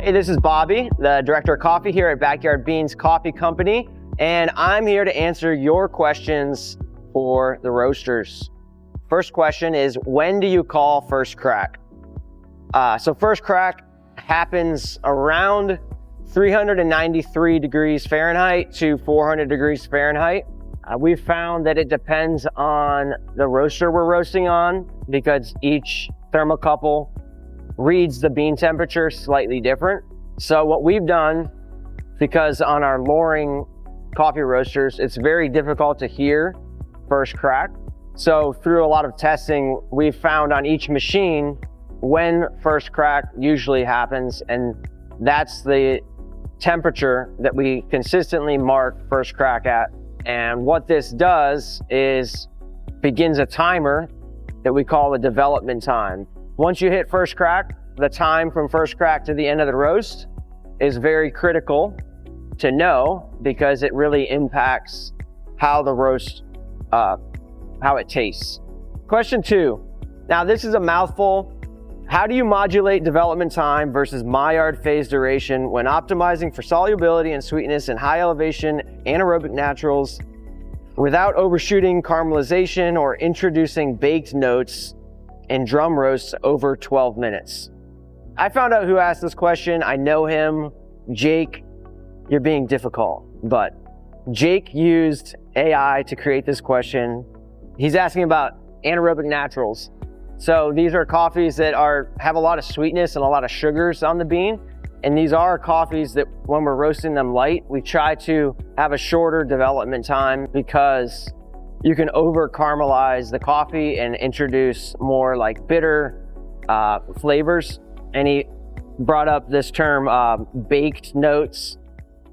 Hey, this is Bobby, the Director of Coffee here at Backyard Beans Coffee Company, and I'm here to answer your questions for the roasters. First question is, when do you call first crack? So first crack happens around 393 degrees Fahrenheit to 400 degrees Fahrenheit. We've found that it depends on the roaster we're roasting on because each thermocouple reads the bean temperature slightly different. So what we've done, because on our Loring coffee roasters, it's very difficult to hear first crack. So through a lot of testing, we've found on each machine when first crack usually happens, and that's the temperature that we consistently mark first crack at. And what this does is begins a timer that we call the development time. Once you hit first crack, the time from first crack to the end of the roast is very critical to know because it really impacts how the roast, how it tastes. Question 2. Now this is a mouthful. How do you modulate development time versus Maillard phase duration when optimizing for solubility and sweetness in high elevation anaerobic naturals without overshooting caramelization or introducing baked notes in drum roasts over 12 minutes? I found out who asked this question. I know him, Jake. You're being difficult, but Jake used AI to create this question. He's asking about anaerobic naturals. So these are coffees that have a lot of sweetness and a lot of sugars on the bean. And these are coffees that when we're roasting them light, we try to have a shorter development time because you can over caramelize the coffee and introduce more like bitter flavors. And he brought up this term, baked notes.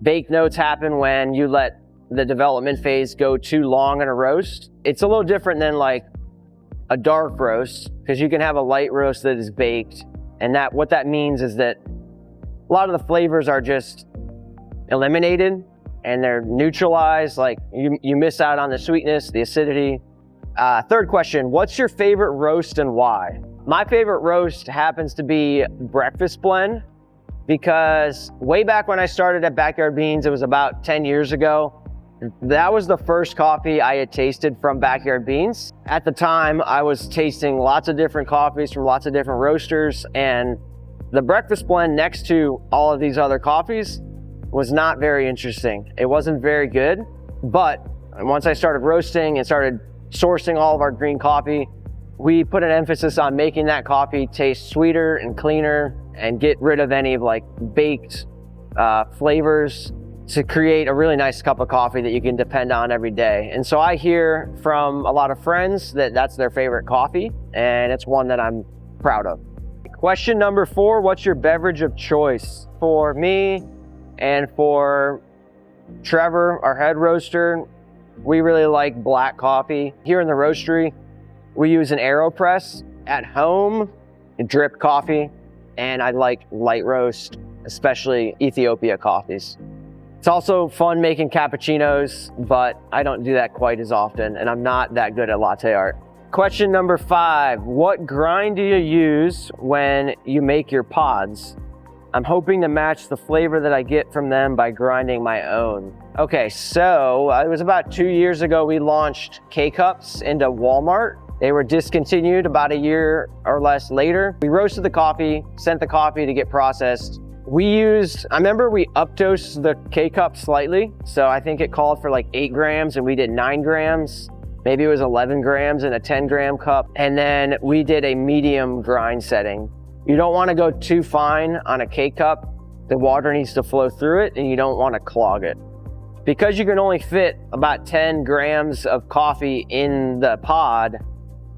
Baked notes happen when you let the development phase go too long in a roast. It's a little different than like a dark roast because you can have a light roast that is baked. And what that means is that a lot of the flavors are just eliminated and they're neutralized. Like you miss out on the sweetness, the acidity. Third question, what's your favorite roast and why? My favorite roast happens to be breakfast blend because way back when I started at Backyard Beans, it was about 10 years ago. That was the first coffee I had tasted from Backyard Beans. At the time, I was tasting lots of different coffees from lots of different roasters, and the breakfast blend next to all of these other coffees was not very interesting. It wasn't very good, but once I started roasting and started sourcing all of our green coffee, we put an emphasis on making that coffee taste sweeter and cleaner and get rid of any of like baked flavors to create a really nice cup of coffee that you can depend on every day. And so I hear from a lot of friends that that's their favorite coffee, and it's one that I'm proud of. Question number 4, what's your beverage of choice? For me and for Trevor, our head roaster, we really like black coffee. Here in the roastery, we use an AeroPress. At home, drip coffee, and I like light roast, especially Ethiopia coffees. It's also fun making cappuccinos, but I don't do that quite as often, and I'm not that good at latte art. Question number 5, what grind do you use when you make your pods? I'm hoping to match the flavor that I get from them by grinding my own. Okay, so it was about 2 years ago we launched K-Cups into Walmart. They were discontinued about a year or less later. We roasted the coffee, sent the coffee to get processed. I remember we updosed the K-Cup slightly. So I think it called for like 8 grams and we did 9 grams. Maybe it was 11 grams in a 10-gram cup. And then we did a medium grind setting. You don't want to go too fine on a K-Cup. The water needs to flow through it and you don't want to clog it. Because you can only fit about 10 grams of coffee in the pod,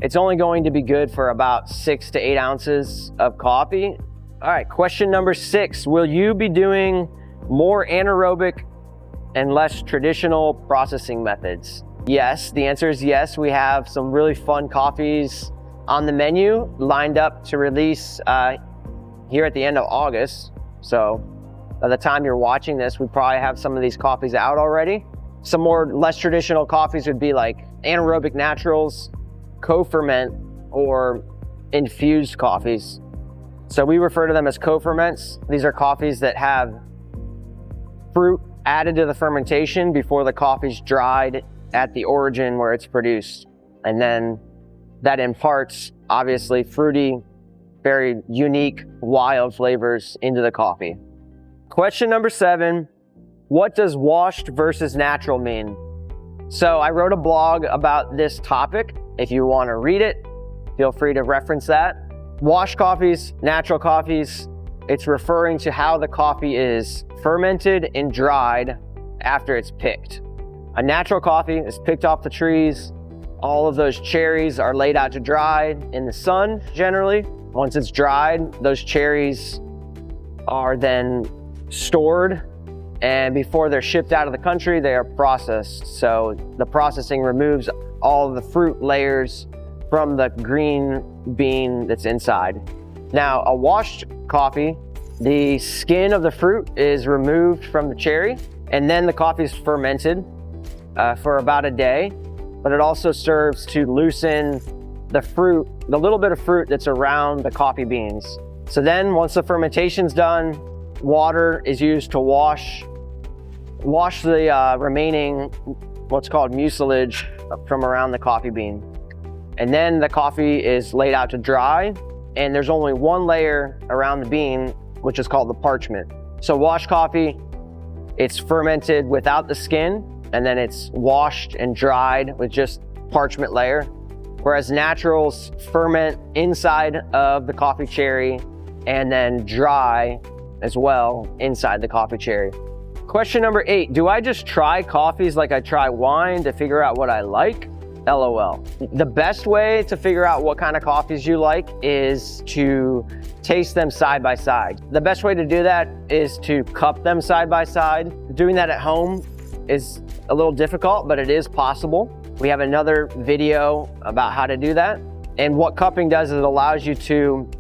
it's only going to be good for about 6 to 8 ounces of coffee. All right, question number 6. Will you be doing more anaerobic and less traditional processing methods? Yes, the answer is yes. We have some really fun coffees on the menu lined up to release here at the end of August. So by the time you're watching this, we probably have some of these coffees out already. Some more less traditional coffees would be like anaerobic naturals, co-ferment, or infused coffees. So we refer to them as co-ferments. These are coffees that have fruit added to the fermentation before the coffee's dried at the origin where it's produced. And then that imparts, obviously, fruity, very unique, wild flavors into the coffee. Question number 7, what does washed versus natural mean? So I wrote a blog about this topic. If you want to read it, feel free to reference that. Washed coffees, natural coffees, it's referring to how the coffee is fermented and dried after it's picked. A natural coffee is picked off the trees. All of those cherries are laid out to dry in the sun, generally. Once it's dried, those cherries are then stored, and before they're shipped out of the country, they are processed. So the processing removes all of the fruit layers from the green bean that's inside. Now, a washed coffee, the skin of the fruit is removed from the cherry, and then the coffee is fermented for about a day, but it also serves to loosen the fruit, the little bit of fruit that's around the coffee beans. So then once the fermentation's done, water is used to wash the remaining, what's called mucilage from around the coffee bean. And then the coffee is laid out to dry, and there's only one layer around the bean, which is called the parchment. So washed coffee, it's fermented without the skin, and then it's washed and dried with just parchment layer. Whereas naturals ferment inside of the coffee cherry and then dry as well inside the coffee cherry. Question number 8, do I just try coffees like I try wine to figure out what I like? LOL. The best way to figure out what kind of coffees you like is to taste them side by side. The best way to do that is to cup them side by side. Doing that at home is a little difficult, but it is possible. We have another video about how to do that. And what cupping does is it allows you to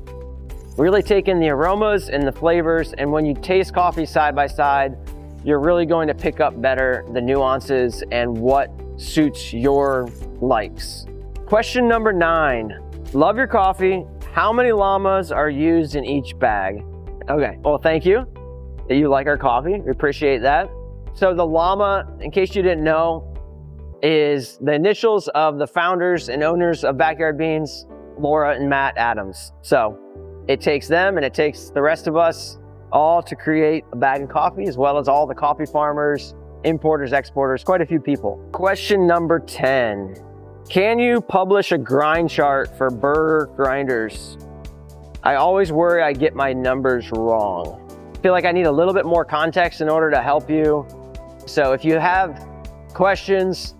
really take in the aromas and the flavors. And when you taste coffee side by side, you're really going to pick up better the nuances and what suits your likes. Question number 9, love your coffee. How many llamas are used in each bag? Okay, well, thank you that you like our coffee. We appreciate that. So the llama, in case you didn't know, is the initials of the founders and owners of Backyard Beans, Laura and Matt Adams. So it takes them and it takes the rest of us all to create a bag of coffee, as well as all the coffee farmers, importers, exporters, quite a few people. Question number 10. Can you publish a grind chart for burger grinders? I always worry I get my numbers wrong. I feel like I need a little bit more context in order to help you. So if you have questions,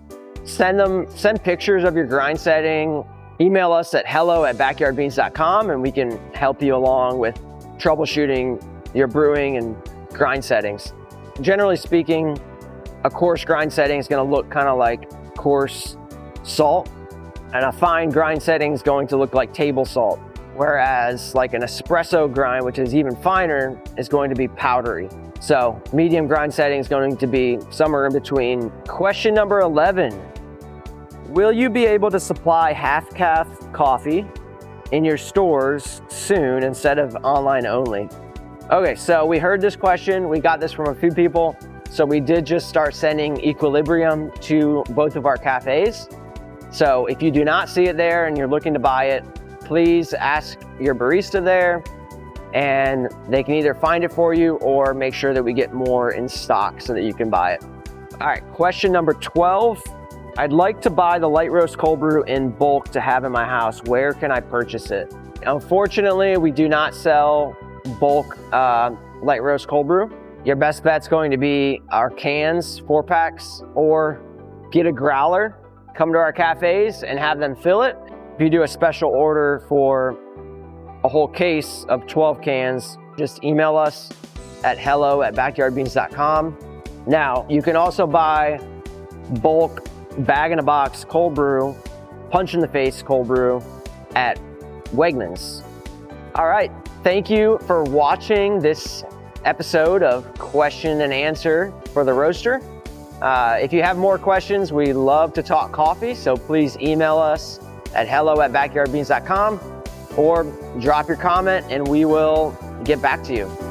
send pictures of your grind setting, email us at hello@backyardbeans.com, and we can help you along with troubleshooting your brewing and grind settings. Generally speaking, a coarse grind setting is going to look kind of like coarse salt, and a fine grind setting is going to look like table salt. Whereas like an espresso grind, which is even finer, is going to be powdery. So medium grind setting is going to be somewhere in between. Question number 11. Will you be able to supply half-calf coffee in your stores soon instead of online only? Okay, so we heard this question. We got this from a few people. So we did just start sending Equilibrium to both of our cafes. So if you do not see it there and you're looking to buy it, please ask your barista there, and they can either find it for you or make sure that we get more in stock so that you can buy it. All right, question number 12. I'd like to buy the light roast cold brew in bulk to have in my house. Where can I purchase it? Unfortunately, we do not sell bulk light roast cold brew. Your best bet's going to be our cans, 4-packs, or get a growler, come to our cafes and have them fill it. If you do a special order for a whole case of 12 cans, just email us at hello@backyardbeans.com. Now, you can also buy bulk bag-in-a-box cold brew, punch-in-the-face cold brew at Wegmans. All right, thank you for watching this episode of Question and Answer for the Roaster. If you have more questions, we love to talk coffee, so please email us at hello@backyardbeans.com. or drop your comment and we will get back to you.